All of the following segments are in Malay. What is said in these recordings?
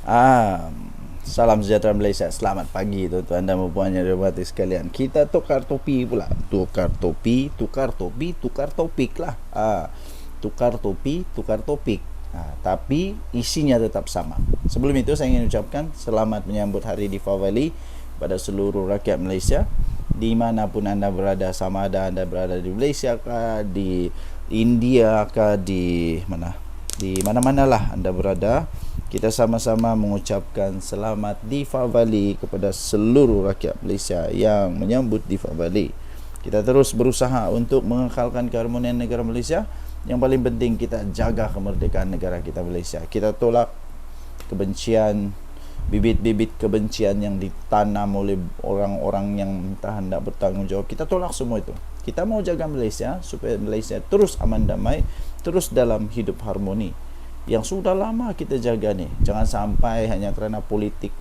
Ah, Salam sejahtera Malaysia. Selamat pagi tuan-tuan dan puan yang dihormati sekalian. Kita tukar topi pula. Tukar topi, tukar topik lah. Tukar topi, tukar topik. Tapi isinya tetap sama. Sebelum itu saya ingin ucapkan selamat menyambut Hari Deepavali pada seluruh rakyat Malaysia. Dimanapun anda berada, sama ada anda berada di Malaysia kah, di India kah, di mana? Di mana-manalah anda berada, kita sama-sama mengucapkan selamat Deepavali kepada seluruh rakyat Malaysia yang menyambut Deepavali. Kita terus berusaha untuk mengekalkan keharmonian negara Malaysia. Yang paling penting kita jaga kemerdekaan negara kita Malaysia. Kita tolak kebencian, bibit-bibit kebencian yang ditanam oleh orang-orang yang entah hendak bertanggungjawab. Kita tolak semua itu. Kita mau jaga Malaysia supaya Malaysia terus aman damai, terus dalam hidup harmoni. Yang sudah lama kita jaga nih. Jangan sampai hanya kerana politik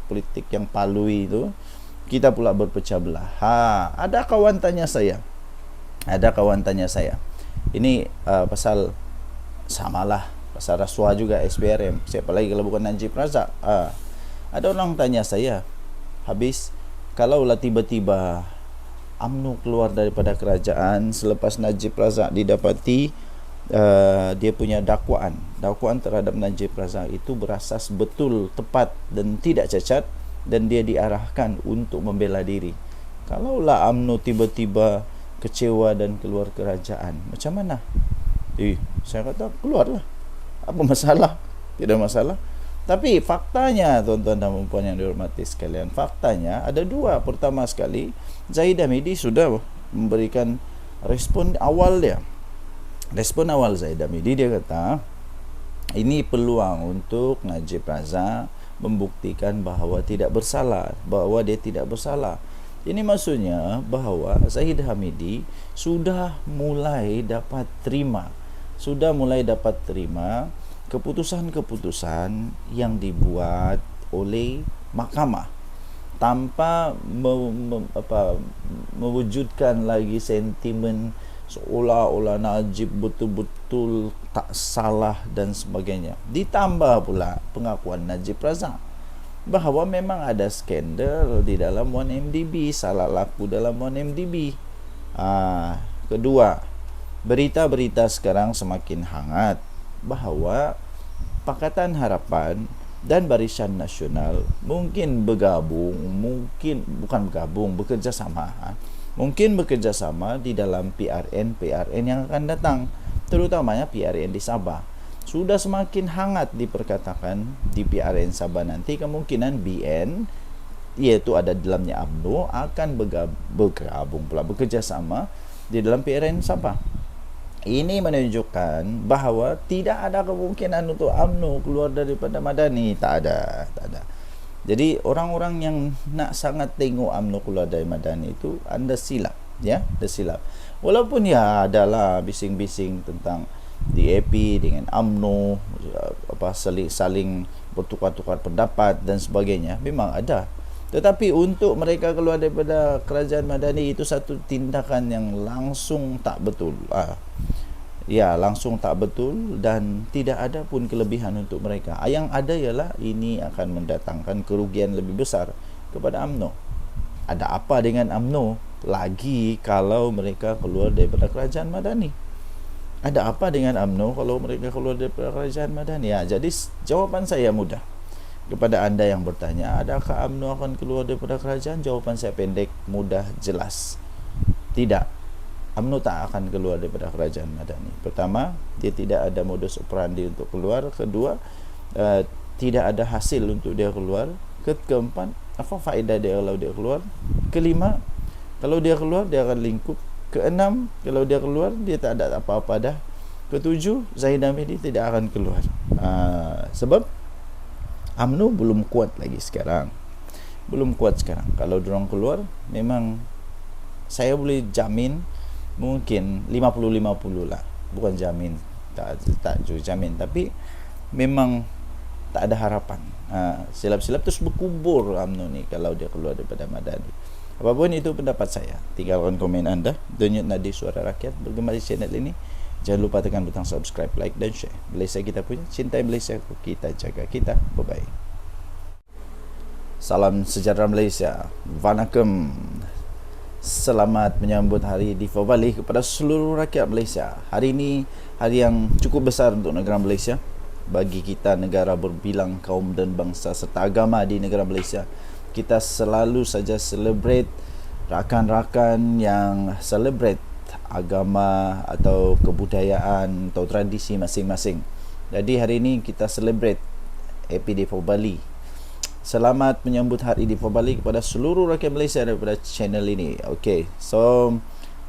yang palui itu kita pula berpecah belah. Ada kawan tanya saya. Ini pasal samalah, pasal rasuah juga SPRM. Siapa lagi kalau bukan Najib Razak? Ada orang tanya saya, habis kalaulah tiba-tiba UMNO keluar daripada kerajaan selepas Najib Razak didapati dia punya dakwaan terhadap Najib Razak itu berasas betul, tepat dan tidak cacat, dan dia diarahkan untuk membela diri. Kalaulah UMNO tiba-tiba kecewa dan keluar kerajaan, macam mana? Saya kata keluarlah. Apa masalah? Tidak masalah. Tapi faktanya, tuan-tuan dan puan yang dihormati sekalian, faktanya ada dua. Pertama sekali, Zahid Hamidi sudah memberikan respon awal dia. Respon awal Zahid Hamidi, dia kata ini peluang untuk Najib Razak membuktikan bahawa tidak bersalah, bahawa dia tidak bersalah. Ini maksudnya bahawa Zahid Hamidi sudah mulai dapat terima keputusan-keputusan yang dibuat oleh mahkamah tanpa mewujudkan lagi sentimen seolah-olah Najib betul-betul tak salah dan sebagainya. Ditambah pula pengakuan Najib Razak bahawa memang ada skandal di dalam 1MDB, salah laku dalam 1MDB. Kedua, berita-berita sekarang semakin hangat bahawa Pakatan Harapan dan Barisan Nasional mungkin bekerjasama di dalam PRN yang akan datang, terutamanya PRN di Sabah. Sudah semakin hangat diperkatakan di PRN Sabah nanti kemungkinan BN, iaitu ada dalamnya UMNO, akan bekerjasama di dalam PRN Sabah. Ini menunjukkan bahawa tidak ada kemungkinan untuk UMNO keluar daripada Madani. Tak ada. Jadi orang-orang yang nak sangat tengok UMNO keluar dari Madani itu anda silap, ya, anda silap. Walaupun ya adalah bising-bising tentang DAP dengan UMNO, saling bertukar-tukar pendapat dan sebagainya, memang ada. Tetapi untuk mereka keluar daripada kerajaan Madani itu satu tindakan yang langsung tak betul. Langsung tak betul dan tidak ada pun kelebihan untuk mereka. Yang ada ialah ini akan mendatangkan kerugian lebih besar kepada UMNO. Ada apa dengan UMNO lagi kalau mereka keluar daripada kerajaan Madani? Ada apa dengan UMNO kalau mereka keluar daripada kerajaan Madani? Jadi jawapan saya mudah. Kepada anda yang bertanya, adakah UMNO akan keluar daripada kerajaan? Jawapan saya pendek, mudah, jelas. Tidak. UMNO tak akan keluar daripada kerajaan Madani. Pertama, dia tidak ada modus operandi untuk keluar. Kedua, tidak ada hasil untuk dia keluar. Keempat, apa faedah dia kalau dia keluar? Kelima, kalau dia keluar dia akan lingkup. Keenam, kalau dia keluar dia tak ada apa-apa dah. Ketujuh, Zahid Hamidi tidak akan keluar. Sebab UMNO belum kuat lagi sekarang. Kalau diorang keluar, memang saya boleh jamin mungkin 50-50 lah. Bukan jamin, tak juga jamin, tapi memang tak ada harapan. Silap-silap terus berkubur UMNO ni kalau dia keluar daripada Madani. Apapun itu pendapat saya, tinggalkan komen anda. Denyut Nadi Suara Rakyat bergema di channel ini. Jangan lupa tekan butang subscribe, like dan share. Malaysia kita punya, cintai Malaysia, kita jaga kita. Bye-bye. Salam sejahtera Malaysia. Vanakkam. Selamat menyambut Hari Deepavali kepada seluruh rakyat Malaysia. Hari ini hari yang cukup besar untuk negara Malaysia. Bagi kita, negara berbilang kaum dan bangsa serta agama di negara Malaysia, kita selalu saja celebrate rakan-rakan yang celebrate agama atau kebudayaan atau tradisi masing-masing. Jadi hari ini kita celebrate Happy Deepavali. Selamat menyambut Hari Deepavali kepada seluruh rakyat Malaysia daripada channel ini. Okey, so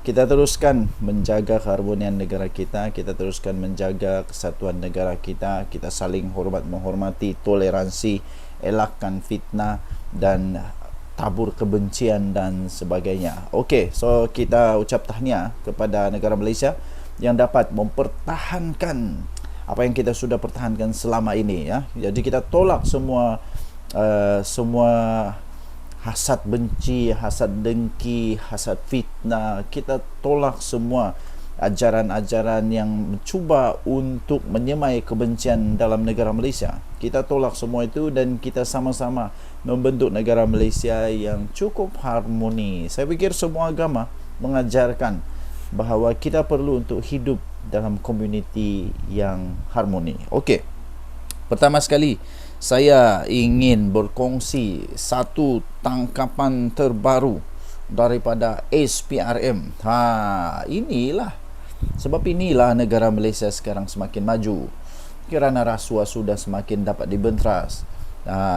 kita teruskan menjaga keharmonian negara kita, kita teruskan menjaga kesatuan negara kita, kita saling hormat menghormati, toleransi, elakkan fitnah dan tabur kebencian dan sebagainya. Okey, so kita ucap tahniah kepada negara Malaysia yang dapat mempertahankan apa yang kita sudah pertahankan selama ini, ya. Jadi kita tolak semua hasad benci, hasad dengki, hasad fitnah. Kita tolak semua ajaran-ajaran yang mencuba untuk menyemai kebencian dalam negara Malaysia. Kita tolak semua itu dan kita sama-sama membentuk negara Malaysia yang cukup harmoni. Saya fikir semua agama mengajarkan bahawa kita perlu untuk hidup dalam komuniti yang harmoni. Okey. Pertama sekali, saya ingin berkongsi satu tangkapan terbaru daripada SPRM. Inilah sebab inilah negara Malaysia sekarang semakin maju kerana rasuah sudah semakin dapat dibenteras.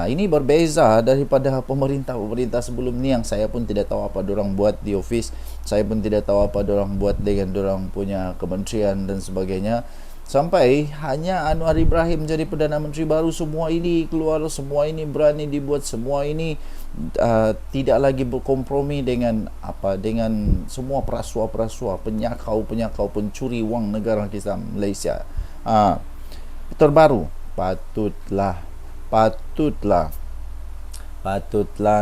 Ini berbeza daripada pemerintah sebelum ni yang saya pun tidak tahu apa diorang buat di office. Saya pun tidak tahu apa diorang buat dengan diorang punya kementerian dan sebagainya. Sampai hanya Anwar Ibrahim jadi Perdana Menteri baru, semua ini keluar, semua ini berani dibuat, semua ini tidak lagi berkompromi dengan semua perasuah-perasuah, penyakau, pencuri wang negara kita Malaysia. Terbaru, patutlah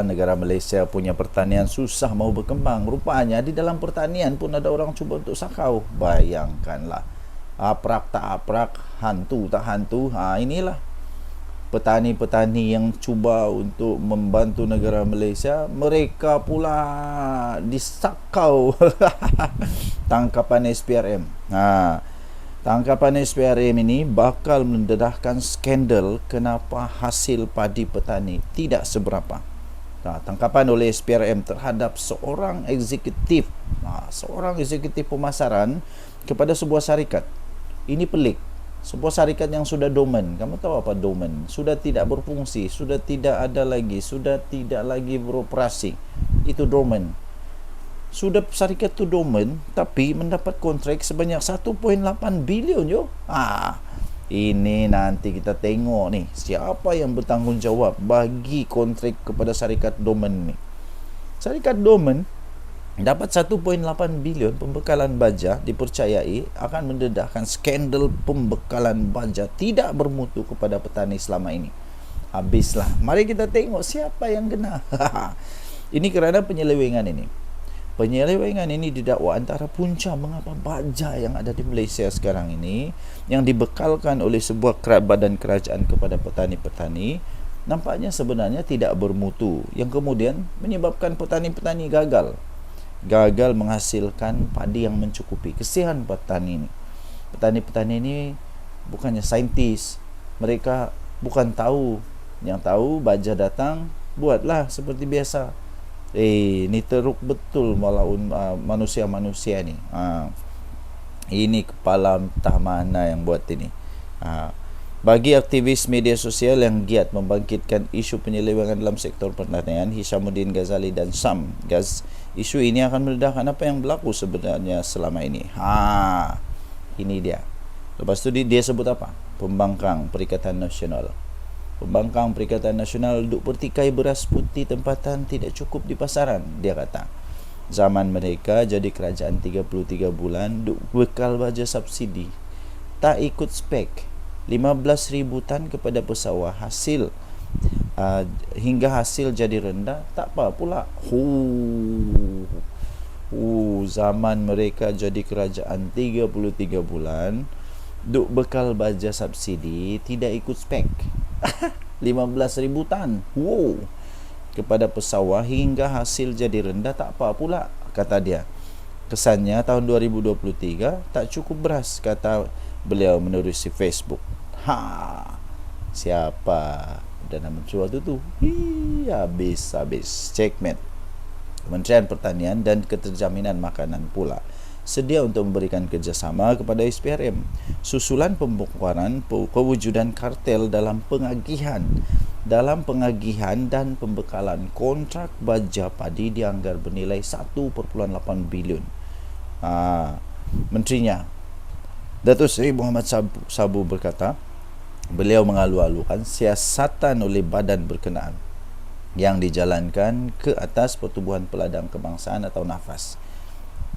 negara Malaysia punya pertanian susah mau berkembang. Rupanya di dalam pertanian pun ada orang cuba untuk sakau. Bayangkanlah, aprak tak aprak, hantu tak hantu. Inilah petani-petani yang cuba untuk membantu negara Malaysia, mereka pula disakau. Tangkapan SPRM. Tangkapan SPRM ini bakal mendedahkan skandal kenapa hasil padi petani tidak seberapa. Tangkapan oleh SPRM terhadap seorang eksekutif pemasaran kepada sebuah syarikat. Ini pelik. Sebuah syarikat yang sudah dormant. Kamu tahu apa dormant? Sudah tidak berfungsi, sudah tidak ada lagi, sudah tidak lagi beroperasi. Itu dormant. Sudah syarikat itu dormant, tapi mendapat kontrak sebanyak 1.8 bilion yo. Ini nanti kita tengok nih, siapa yang bertanggungjawab bagi kontrak kepada syarikat dormant ni. Syarikat dormant dapat 1.8 bilion pembekalan baja, dipercayai akan mendedahkan skandal pembekalan baja tidak bermutu kepada petani selama ini. Habislah. Mari kita tengok siapa yang kena. Ini kerana penyelewengan ini. Penyelewengan ini didakwa antara punca mengapa baja yang ada di Malaysia sekarang ini, yang dibekalkan oleh sebuah badan kerajaan kepada petani-petani, nampaknya sebenarnya tidak bermutu, yang kemudian menyebabkan petani-petani gagal menghasilkan padi yang mencukupi. Kesian petani ini. Petani-petani ini bukannya saintis, mereka bukan tahu. Yang tahu baja datang, buatlah seperti biasa. Ini teruk betul manusia-manusia ni. Ini kepala entah mana yang buat ini. Bagi aktivis media sosial yang giat membangkitkan isu penyelewengan dalam sektor pertanian, Hishamuddin Ghazali dan Sam Gaz, isu ini akan meledakkan apa yang berlaku sebenarnya selama ini. Ini dia. Lepas tu dia sebut apa? Pembangkang Perikatan Nasional. Pembangkang Perikatan Nasional duk pertikai beras putih tempatan tidak cukup di pasaran, dia kata. Zaman mereka jadi kerajaan 33 bulan, duk bekal baja subsidi, tak ikut spek, 15,000 tan kepada pesawah, hasil hingga hasil jadi rendah, tak apa pula. Zaman mereka jadi kerajaan 33 bulan, duk bekal baja subsidi, tidak ikut spek. 15,000 tan. kepada pesawah hingga hasil jadi rendah tak apa pula, kata dia. Kesannya tahun 2023 tak cukup beras, kata beliau menerusi Facebook. Siapa Perdana Menteri waktu tu? Habis checkmate. Kementerian Pertanian dan Keterjaminan Makanan pula sedia untuk memberikan kerjasama kepada SPRM susulan pembongkaran kewujudan kartel dalam pengagihan dan pembekalan kontrak baja padi dianggar bernilai 1.8 bilion. Menterinya Datuk Seri Muhammad Sabu berkata, beliau mengalu-alukan siasatan oleh badan berkenaan yang dijalankan ke atas Pertubuhan Peladang Kebangsaan atau NAFAS.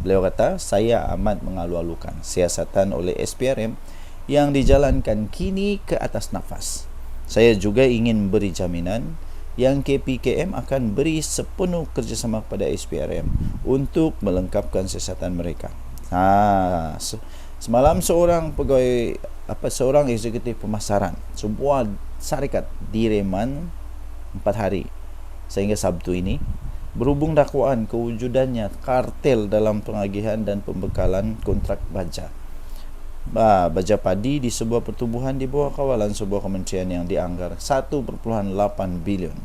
Beliau kata, saya amat mengalu-alukan siasatan oleh SPRM yang dijalankan kini ke atas NAFAS. Saya juga ingin beri jaminan yang KPKM akan beri sepenuh kerjasama kepada SPRM untuk melengkapkan siasatan mereka. Semalam seorang eksekutif pemasaran sebuah syarikat direman 4 hari sehingga Sabtu ini berhubung dakwaan kewujudannya kartel dalam pengagihan dan pembekalan kontrak baja padi di sebuah pertubuhan di bawah kawalan sebuah kementerian yang dianggar 1.8 bilion.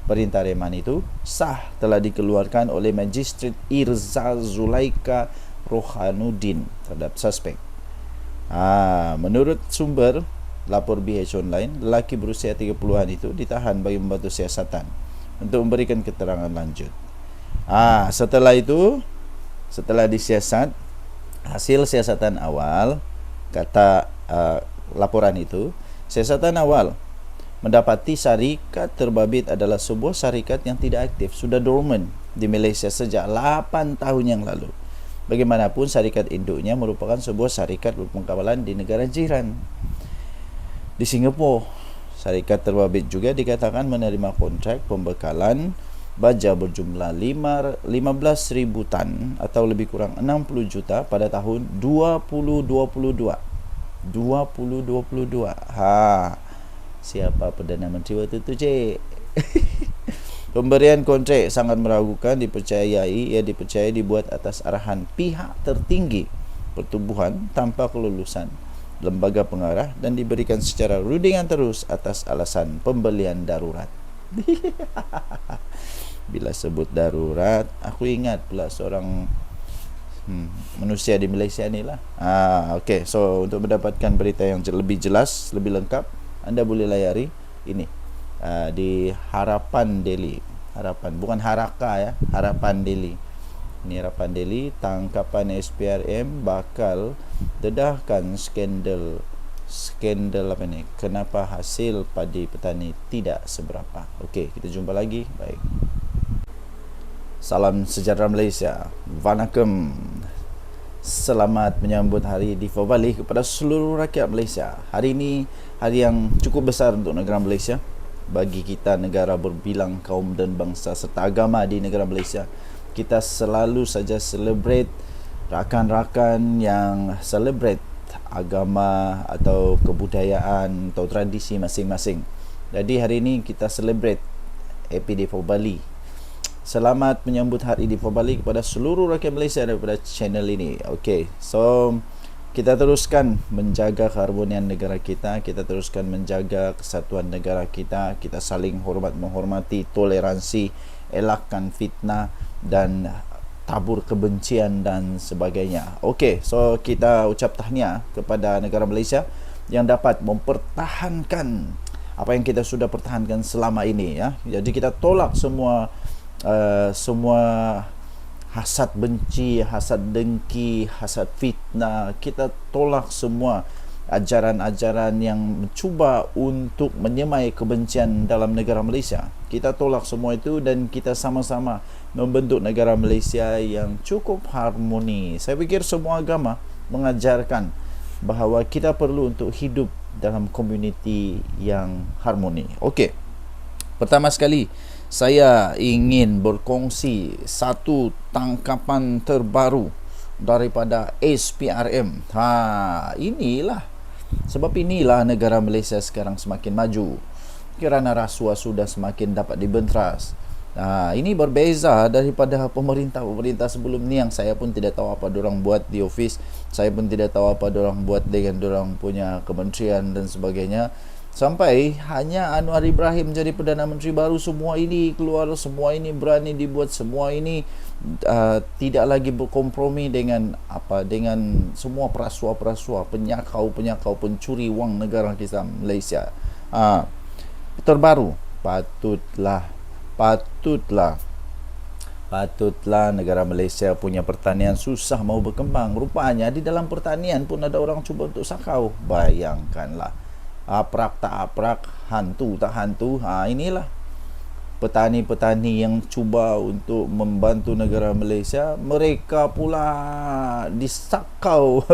Perintah reman itu sah telah dikeluarkan oleh Magistrat Irza Zulaika Rohanuddin terhadap suspek. Menurut sumber lapor BH Online, lelaki berusia 30-an itu ditahan bagi membantu siasatan untuk memberikan keterangan lanjut. Setelah disiasat, hasil siasatan awal, kata laporan itu, siasatan awal mendapati syarikat terbabit adalah sebuah syarikat yang tidak aktif, sudah dormant di Malaysia sejak 8 tahun yang lalu. Bagaimanapun, syarikat induknya merupakan sebuah syarikat berpengkawalan di negara jiran. Di Singapura, syarikat terbabit juga dikatakan menerima kontrak pembekalan baja berjumlah 15,000 tan atau lebih kurang 60 juta pada tahun 2022. Siapa Perdana Menteri waktu itu, cik? Pemberian kontrak sangat meragukan, dipercayai dibuat atas arahan pihak tertinggi pertubuhan tanpa kelulusan lembaga pengarah dan diberikan secara rundingan terus atas alasan pembelian darurat. Bila sebut darurat, aku ingat pula seorang manusia di Malaysia ni lah. Okay, so untuk mendapatkan berita yang lebih jelas, lebih lengkap, anda boleh layari ini di Harapan Daily. Bukan Haraka ya, Harapan Daily. Ini Harapan Daily, tangkapan SPRM bakal dedahkan skandal apa ni? Kenapa hasil padi petani tidak seberapa. Okey, kita jumpa lagi. Baik. Salam sejahtera Malaysia. Vanakkam. Selamat menyambut Hari Deepavali kepada seluruh rakyat Malaysia. Hari ini hari yang cukup besar untuk negara Malaysia. Bagi kita, negara berbilang kaum dan bangsa serta agama di negara Malaysia, kita selalu saja celebrate rakan-rakan yang celebrate agama atau kebudayaan atau tradisi masing-masing. Jadi hari ini kita celebrate Happy Deepavali. Selamat menyambut Hari Deepavali kepada seluruh rakyat Malaysia daripada channel ini. Okey, so kita teruskan menjaga keharmonian negara kita, kita teruskan menjaga kesatuan negara kita, kita saling menghormati, toleransi, elakkan fitnah dan tabur kebencian dan sebagainya. Okey, so kita ucap tahniah kepada negara Malaysia yang dapat mempertahankan apa yang kita sudah pertahankan selama ini ya. Jadi kita tolak semua hasad benci, hasad dengki, hasad fitnah. Kita tolak semua ajaran-ajaran yang mencuba untuk menyemai kebencian dalam negara Malaysia. Kita tolak semua itu dan kita sama-sama membentuk negara Malaysia yang cukup harmoni. Saya fikir semua agama mengajarkan bahawa kita perlu untuk hidup dalam komuniti yang harmoni. Okey. Pertama sekali, saya ingin berkongsi satu tangkapan terbaru daripada SPRM. Inilah sebab inilah negara Malaysia sekarang semakin maju. kerana rasuah sudah semakin dapat dibenteras. Ini berbeza daripada pemerintah-pemerintah sebelum ni yang saya pun tidak tahu apa dorang buat di office. Saya pun tidak tahu apa dorang buat dengan dorang punya kementerian dan sebagainya. Sampai hanya Anwar Ibrahim jadi Perdana Menteri baru, semua ini keluar, semua ini berani dibuat, semua ini tidak lagi berkompromi dengan semua perasuah-perasuah, penyakau-penyakau, pencuri wang negara kita Malaysia. Terbaru, Patutlah negara Malaysia punya pertanian susah mau berkembang. Rupanya di dalam pertanian pun ada orang cuba untuk sakau. Bayangkanlah. Aprak tak aprak, hantu tak hantu. Inilah petani-petani yang cuba untuk membantu negara Malaysia, mereka pula disakau.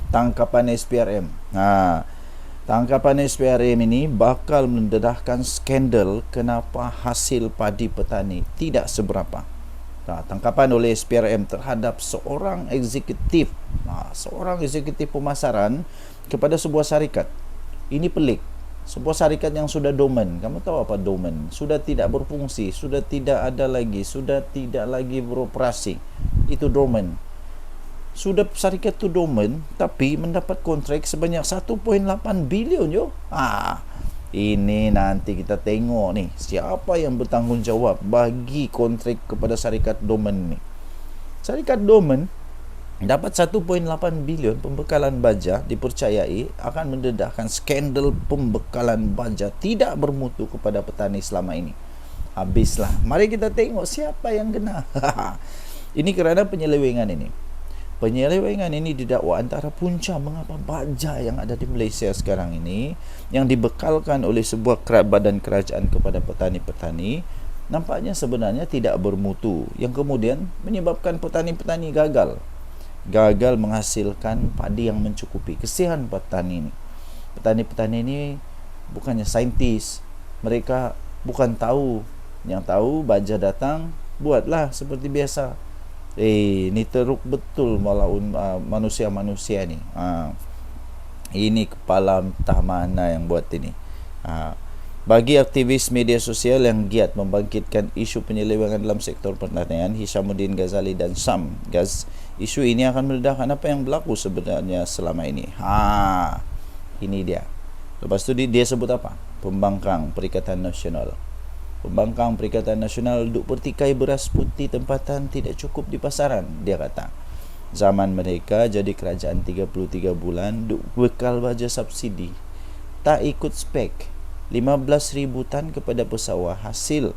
Tangkapan SPRM. Tangkapan SPRM ini bakal mendedahkan skandal kenapa hasil padi petani tidak seberapa. Tangkapan oleh SPRM terhadap seorang eksekutif pemasaran kepada sebuah syarikat. Ini pelik. Sebuah syarikat yang sudah dormant. Kamu tahu apa dormant? Sudah tidak berfungsi, sudah tidak ada lagi, sudah tidak lagi beroperasi. Itu dormant. Sudah syarikat tu dormant tapi mendapat kontrak sebanyak 1.8 bilion yo. Ini nanti kita tengok ni siapa yang bertanggungjawab bagi kontrak kepada syarikat dormant ni. Syarikat dormant dapat 1.8 bilion pembekalan baja, dipercayai akan mendedahkan skandal pembekalan baja tidak bermutu kepada petani selama ini. Habislah. Mari kita tengok siapa yang kena. Ini kerana penyelewengan ini. Penyelewengan ini didakwa antara punca mengapa baja yang ada di Malaysia sekarang ini yang dibekalkan oleh sebuah badan kerajaan kepada petani-petani nampaknya sebenarnya tidak bermutu, yang kemudian menyebabkan petani-petani gagal menghasilkan padi yang mencukupi. Kesian petani ini. Petani-petani ini bukannya saintis, mereka bukan tahu. Yang tahu baja datang, buatlah seperti biasa. Ini teruk betul malaun manusia-manusia ni. Ini kepala entah mana yang buat ini. Bagi aktivis media sosial yang giat membangkitkan isu penyelewengan dalam sektor pertanian, Hishamuddin Ghazali dan Sam Gaz, isu ini akan meledakkan apa yang berlaku sebenarnya selama ini. Ini dia. Lepas tu dia sebut apa? Pembangkang Perikatan Nasional. Pembangkang Perikatan Nasional duk pertikai beras putih tempatan tidak cukup di pasaran, dia kata. Zaman mereka jadi kerajaan 33 bulan duk bekal baja subsidi. Tak ikut spek. 15,000 tan kepada pesawah, hasil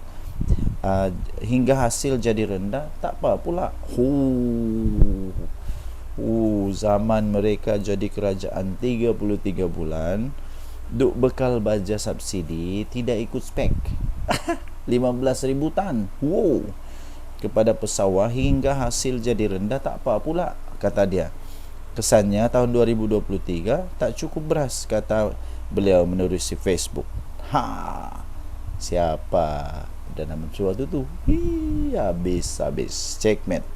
hingga hasil jadi rendah, tak apa pula. Zaman mereka jadi kerajaan 33 bulan duk bekal baja subsidi tidak ikut spek. 15,000 tan kepada pesawah hingga hasil jadi rendah, tak apa pula, kata dia. Kesannya tahun 2023 tak cukup beras, kata beliau menerusi Facebook. Siapa Perdana Menteri waktu tu? Habis checkmate.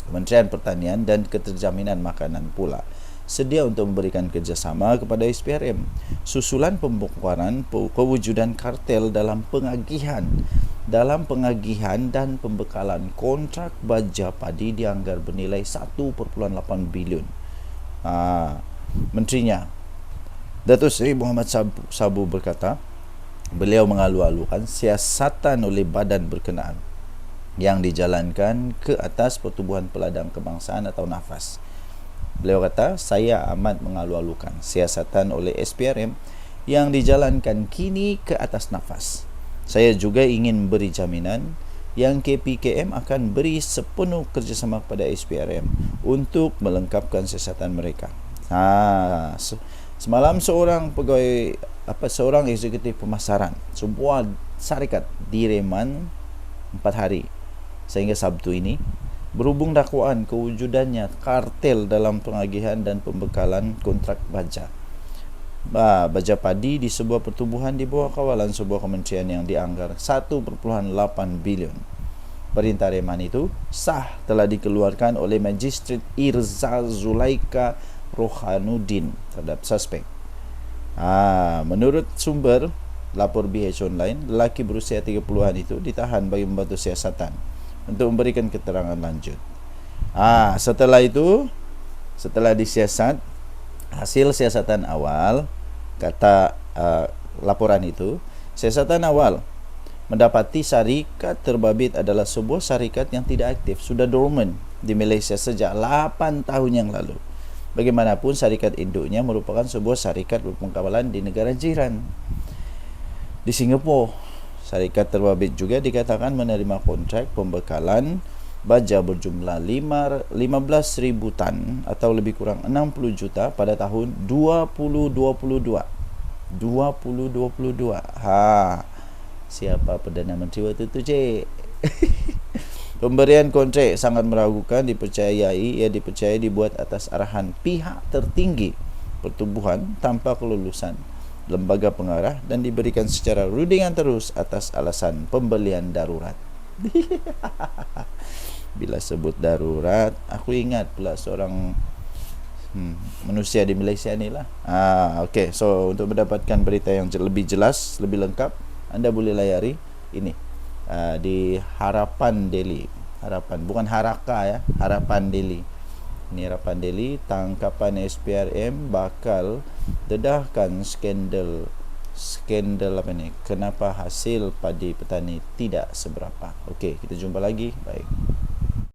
Kementerian Pertanian dan Keterjaminan Makanan pula sedia untuk memberikan kerjasama kepada SPRM susulan pembongkaran kewujudan kartel dalam pengagihan dan pembekalan kontrak baja padi dianggar bernilai 1.8 bilion. Menterinya Datuk Seri Muhammad Sabu berkata, beliau mengalu-alukan siasatan oleh badan berkenaan yang dijalankan ke atas Pertubuhan Peladang Kebangsaan atau NAFAS. Beliau kata, saya amat mengalu-alukan siasatan oleh SPRM yang dijalankan kini ke atas NAFAS. Saya juga ingin beri jaminan yang KPKM akan beri sepenuh kerjasama kepada SPRM untuk melengkapkan siasatan mereka. Semalam seorang eksekutif pemasaran sebuah syarikat direman 4 hari sehingga Sabtu ini berhubung dakwaan kewujudannya kartel dalam pengagihan dan pembekalan kontrak baja padi di sebuah pertubuhan di bawah kawalan sebuah kementerian yang dianggar 1.8 bilion. Perintah reman itu sah telah dikeluarkan oleh Magistrat Irza Zulaika Rohanuddin terhadap suspek. Menurut sumber lapor BH online, lelaki berusia 30-an itu ditahan bagi membantu siasatan untuk memberikan keterangan lanjut. Setelah itu, setelah disiasat, hasil siasatan awal, kata laporan itu, siasatan awal mendapati syarikat terbabit adalah sebuah syarikat yang tidak aktif, sudah dormant di Malaysia sejak 8 tahun yang lalu. Bagaimanapun, syarikat induknya merupakan sebuah syarikat berpengkawalan di negara jiran. Di Singapura, syarikat terbabit juga dikatakan menerima kontrak pembekalan baja berjumlah 15,000 tan atau lebih kurang 60 juta pada tahun 2022. Siapa Perdana Menteri waktu itu, cik? Pemberian kontrak sangat meragukan, dipercayai dibuat atas arahan pihak tertinggi pertubuhan tanpa kelulusan lembaga pengarah dan diberikan secara rundingan terus atas alasan pembelian darurat. Bila sebut darurat, aku ingat pula seorang manusia di Malaysia ni lah. Okay, so untuk mendapatkan berita yang lebih jelas, lebih lengkap, anda boleh layari ini di Harapan Daily. Harapan, bukan Haraka ya, Harapan Daily. Ini Harapan Daily, tangkapan SPRM bakal dedahkan skandal apa ni? Kenapa hasil padi petani tidak seberapa. Okey, kita jumpa lagi. Baik.